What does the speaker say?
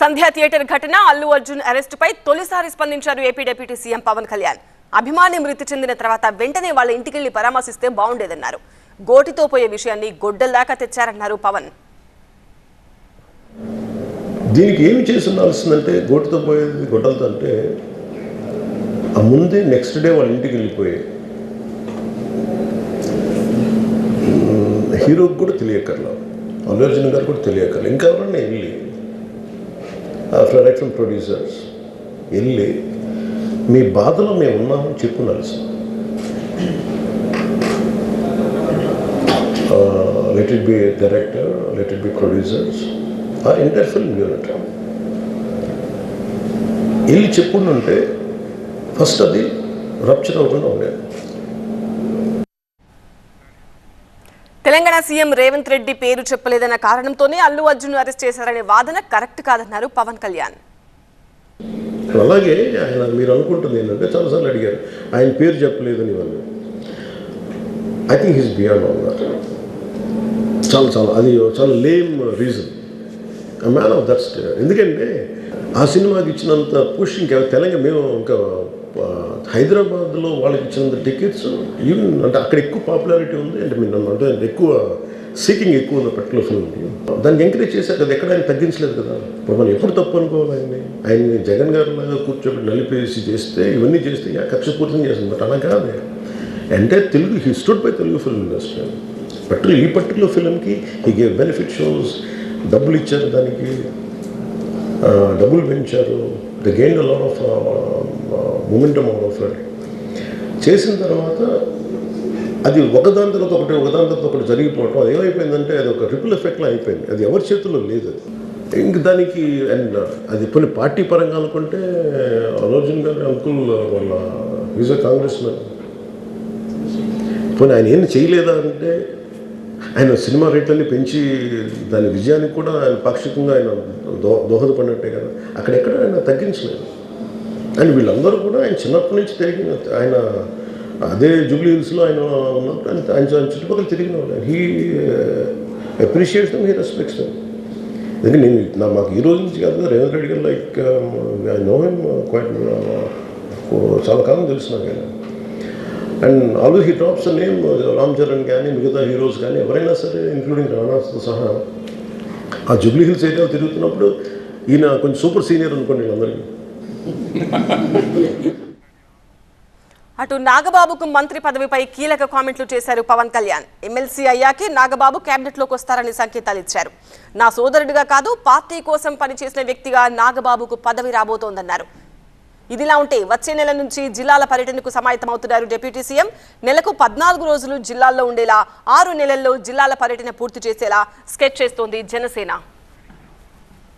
సంధ్య theatre ఘటన అల్లు అర్జున్ అరెస్టుపై తొలిసారి స్పందించారు AP deputy CM Pawan Kalyan. అభిమాని మృతి చెందిన తర్వాత వెంటనే వాళ్ళ ఇంటికెళ్లి పరామర్శిస్తే బాగుండేదన్నారు. గోటితో పోయే విషయాన్ని గొడ్డల్లాగా తెచ్చారన్నారు పవన్. దీనికి ఏమి చేసి ఉండాల్సిందంటే గోటితో పోయేది గొడ్డలతో అంటే ఆ ముందే నెక్స్ట్ డే వాళ్ళ ఇంటికి వెళ్ళిపోయే హీరోకి కూడా తెలియకర్లా, అల్లు అర్జున్ గారు కూడా తెలియకర్లా, ఇంకా ఎవరన్నా వెళ్ళి ఫ్రమ్ ప్రొడ్యూసర్స్ వెళ్ళి మీ బాధలో మేము ఉన్నామని చెప్పున్నారు. Let it be director, let it be producers or entire film unit వెళ్ళి చెప్పుకుంటుంటే ఫస్ట్ అది రప్చర్ అవ్వకుండా ఉండేది. తెలంగాణ సీఎం రేవంత్ రెడ్డి పేరు చెప్పలేదన్న కారణంతోనే అల్లు అర్జున్ అరెస్ట్ చేశారనే వాదన కరెక్ట్ కాదన్నారు పవన్ కళ్యాణ్. అలాగే ఆయన మీరు అనుకుంటుంది ఏంటంటే చాలాసార్లు అడిగారు ఆయన పేరు చెప్పలేదని వాళ్ళు. I think he's beyond all that. అది చాలా లేమ్ రీజన్. ఆ మ్యాన్ ఆఫ్ దట్ స్టేట్. ఎందుకంటే ఆ సినిమాకి ఇచ్చినంత పుష్ ఇంకా తెలంగాణ మేము ఇంకా హైదరాబాద్లో వాళ్ళకి ఇచ్చినంత టికెట్స్ ఈవెన్ అంటే అక్కడ ఎక్కువ పాపులారిటీ ఉంది. అంటే మీరు అంటే ఎక్కువ సీకింగ్ ఎక్కువ ఉంది పర్టికులర్ ఫిల్మ్కి. దాన్ని ఎంకరేజ్ చేశారు కదా, ఎక్కడ ఆయన తగ్గించలేదు కదా. ఇప్పుడు మనం ఎప్పుడు తప్పు అనుకోవాలి ఆయన్ని జగన్ గారు లాగా కూర్చోబెట్టి నలిపేసి చేస్తే ఇవన్నీ చేస్తే కక్షపూర్తం చేస్తుంది. బట్ అలా కాదు. అంటే Telugu he stood by Telugu film industry. ఈ పర్టికులర్ ఫిల్మ్కి హీ గేవ్ బెనిఫిట్ షోస్, డబ్బులు ఇచ్చారు, దానికి డబ్బులు పెంచారు. The gain a lot of momentum of చేసిన తర్వాత అది ఒకదాని తర్వాత ఒకటి జరిగిపోవటం, అది ఏమైపోయిందంటే అది ఒక రిపుల్ ఎఫెక్ట్లో అయిపోయింది. అది ఎవరి చేతుల్లో లేదు. అది ఇంక దానికి అండ్ అది కొన్ని పార్టీ పరంగా అనుకుంటే అల్లు అర్జున్ గారి అంకుల్ వాళ్ళ ఈజ్ ఎ కాంగ్రెస్ మ్యాన్. పోనీ ఆయన ఏం చేయలేదా అంటే ఆయన సినిమా రేట్లన్నీ పెంచి దాని విజయానికి కూడా ఆయన పాక్షికంగా ఆయన దోహదపడినట్టే కదా. అక్కడెక్కడ ఆయన తగ్గించలేదు. అండ్ వీళ్ళందరూ కూడా ఆయన చిన్నప్పటి నుంచి తిరిగిన ఆయన అదే జూబ్లీ హిల్స్లో ఆయన ఉన్నప్పుడు ఆయన చుట్టుపక్కల తిరిగిన వాళ్ళు. He appreciates them, he respects them. ఎందుకంటే మాకు ఈ రోజు నుంచి కాదు, Revanth Reddy garu like I know him quite, చాలా కాలం తెలుసు నాకు ఆయన. And always he drops the name Ram Charan కానీ మిగతా హీరోస్ కానీ ఎవరైనా సరే ఇంక్లూడింగ్ రాణాతో సహా ఆ జూబ్లీ హిల్స్ ఏరియాలో తిరుగుతున్నప్పుడు ఈయన కొంచెం సూపర్ సీనియర్ అనుకోండి వీళ్ళందరికీ. అటు నాగబాబుకు మంత్రి పదవిపై కీలక కామెంట్లు చేశారు పవన్ కళ్యాణ్. ఎమ్మెల్సీ అయ్యాకే నాగబాబు క్యాబినెట్లోకి వస్తారని సంకేతాలు ఇచ్చారు. నా సోదరుడిగా కాదు, పార్టీ కోసం పనిచేసిన వ్యక్తిగా నాగబాబుకు పదవి రాబోతోందన్నారు. ఇదిలా ఉంటే వచ్చే నెల నుంచి జిల్లాల పర్యటనకు సమాయత్తమవుతున్నారు డిప్యూటీ సీఎం. నెలకు 14 రోజులు జిల్లాల్లో ఉండేలా 6 నెలల్లో జిల్లాల పర్యటన పూర్తి చేసేలా స్కెచ్ చేస్తోంది జనసేన.